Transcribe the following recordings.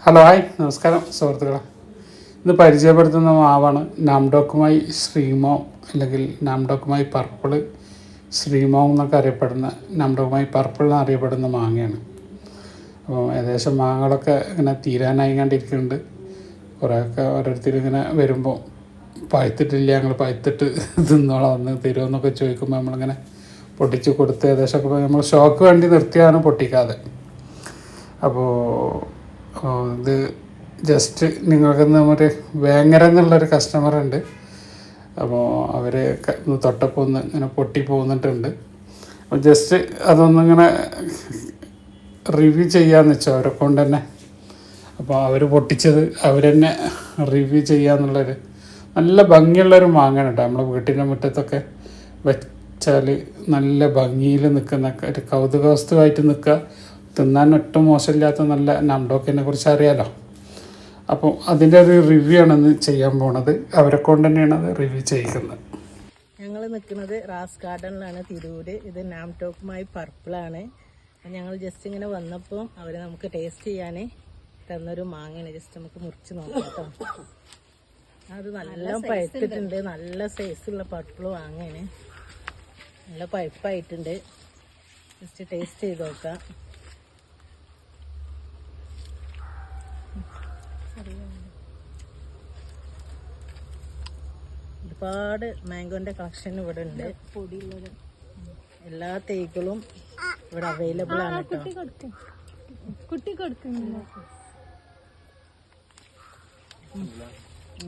Hello hi നമസ്കാരം സുഹൃത്തുക്കളെ. ഇന്ന് പരിചയപ്പെടുത്തുന്ന മാവാണ് നാംഡോക്കുമായി ശ്രീമോ അല്ലെങ്കിൽ നാംഡോക്കുമായി പർപ്പിൾ ശ്രീമോ എന്നൊക്കെ അറിയപ്പെടുന്ന നാംഡോക്കുമായി പർപ്പിൾ എന്നറിയപ്പെടുന്ന മാങ്ങയാണ്. അപ്പോൾ ഏകദേശം മാങ്ങകളൊക്കെ ഇങ്ങനെ തീരാനായി കണ്ടിരിക്കുന്നുണ്ട്. കുറേയൊക്കെ ഓരോരുത്തർ ഇങ്ങനെ വരുമ്പോൾ പഴുത്തിട്ടില്ല, ഞങ്ങൾ പഴുത്തിട്ട് തിന്നോളാം ഒന്ന് തരുമെന്നൊക്കെ ചോദിക്കുമ്പോൾ നമ്മളിങ്ങനെ പൊട്ടിച്ച് കൊടുത്ത് ഏകദേശമൊക്കെ നമ്മൾ ഷോക്ക് വേണ്ടി നിർത്തിയാണ് പൊട്ടിക്കാതെ. അപ്പോൾ ഇത് ജസ്റ്റ് നിങ്ങൾക്ക് ഒരു വേങ്ങര എന്നുള്ളൊരു കസ്റ്റമർ ഉണ്ട്. അപ്പോൾ അവർ തൊട്ടപ്പോൾ ഒന്ന് ഇങ്ങനെ പൊട്ടി പോന്നിട്ടുണ്ട്. അപ്പോൾ ജസ്റ്റ് അതൊന്നിങ്ങനെ റിവ്യൂ ചെയ്യാമെന്ന് വെച്ചാൽ അവരെ കൊണ്ട് തന്നെ. അപ്പോൾ അവർ പൊട്ടിച്ചത് അവർ തന്നെ റിവ്യൂ ചെയ്യാന്നുള്ളൊരു നല്ല ഭംഗിയുള്ളൊരു മാങ്ങയാണ് കേട്ടോ. നമ്മളെ വീട്ടിൻ്റെ മുറ്റത്തൊക്കെ വെച്ചാൽ നല്ല ഭംഗിയിൽ നിൽക്കുന്ന ഒരു കൗതുകവസ്തുവായിട്ട് നിൽക്കുക, തിന്നാൻ ഒട്ടും മോശമില്ലാത്ത നല്ല നാംഡോക്കിനെ കുറിച്ച് അറിയാലോ. അപ്പോൾ അതിൻ്റെ ഒരു റിവ്യൂ ആണ് ഇന്ന് ചെയ്യാൻ പോണത്. അവരെ കൊണ്ട് തന്നെയാണ് അത് റിവ്യൂ ചെയ്യിക്കുന്നത്. ഞങ്ങൾ നിൽക്കുന്നത് റാസ് ഗാർഡനിലാണ്, തിരൂര്. ഇത് നാംഡോക്കുമായി പർപ്പിളാണ്. അപ്പം ഞങ്ങൾ ജസ്റ്റ് ഇങ്ങനെ വന്നപ്പോൾ അവർ നമുക്ക് ടേസ്റ്റ് ചെയ്യാൻ തന്നൊരു മാങ്ങയാണ്. ജസ്റ്റ് നമുക്ക് മുറിച്ച് നോക്കാം കേട്ടോ. അത് നല്ല പഴുത്തിട്ടുണ്ട്, നല്ല സൈസുള്ള പർപ്പിൾ മാങ്ങയാണ്, നല്ല പഴുപ്പായിട്ടുണ്ട്. ജസ്റ്റ് ടേസ്റ്റ് ചെയ്ത് നോക്കാം. ഒരുപാട് മാംഗോന്റെ കളക്ഷൻ ഇവിടെ ഉണ്ട്. എല്ലാ തൈകളും ഇവിടെ അവൈലബിൾ ആണ് കേട്ടോ.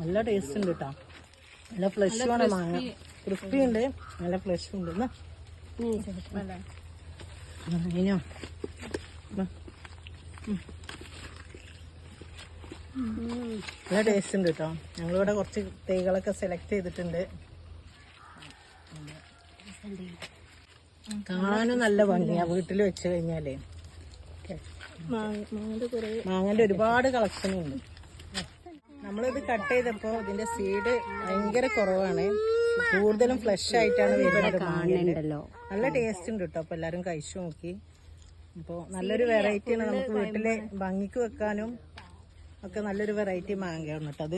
നല്ല ടേസ്റ്റ് ഉണ്ട് കേട്ടോ. നല്ല ഫ്ലഷ് ആണ് മാങ്ങ, ക്രിസ്പി ഉണ്ട്, നല്ല ഫ്ലഷ് ഉണ്ട്. ഇനിയോ നല്ല ടേസ്റ്റ് ഉണ്ട് കേട്ടോ. ഞങ്ങളിവിടെ കുറച്ച് തൈകളൊക്കെ സെലക്ട് ചെയ്തിട്ടുണ്ട്. കാണാനും നല്ല ഭംഗിയാ വീട്ടിൽ വെച്ച് കഴിഞ്ഞാലേ. മാങ്ങന്റെ ഒരുപാട് കളക്ഷൻ ഉണ്ട്. നമ്മളിത് കട്ട് ചെയ്തപ്പോൾ ഇതിന്റെ സീഡ് ഭയങ്കര കുറവാണ്, കൂടുതലും ഫ്ലഷ് ആയിട്ടാണ് വരുന്നത്. നല്ല ടേസ്റ്റ് ഉണ്ട് കേട്ടോ. അപ്പൊ എല്ലാരും കഴിച്ചു നോക്കി. അപ്പോൾ നല്ലൊരു വെറൈറ്റിയാണ്, നമുക്ക് വീട്ടിലെ ഭംഗിക്ക് വെക്കാനും ഒക്കെ നല്ലൊരു വെറൈറ്റി മാങ്ങയാണ് കേട്ടോ. അത്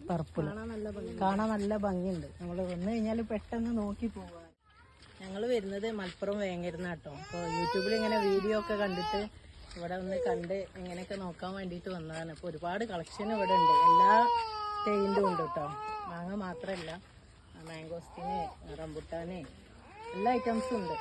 പർപ്പിൾ കാണാൻ നല്ല ഭംഗിയുണ്ട്. നമ്മൾ വന്നു കഴിഞ്ഞാൽ പെട്ടെന്ന് നോക്കി പോവാൻ. ഞങ്ങൾ വരുന്നത് മലപ്പുറം വേങ്ങരുന്ന കേട്ടോ. അപ്പോൾ യൂട്യൂബിൽ ഇങ്ങനെ വീഡിയോ ഒക്കെ കണ്ടിട്ട് ഇവിടെ ഒന്ന് കണ്ട് ഇങ്ങനെയൊക്കെ നോക്കാൻ വേണ്ടിയിട്ട് വന്നതാണ്. അപ്പോൾ ഒരുപാട് കളക്ഷൻ ഇവിടെ ഉണ്ട്, എല്ലാ തേയിലും ഉണ്ട് കേട്ടോ. മാങ്ങ മാത്രമല്ല, മാംഗോസ്റ്റിന്, റംബുട്ടാന് എല്ലാ ഐറ്റംസും ഉണ്ട്.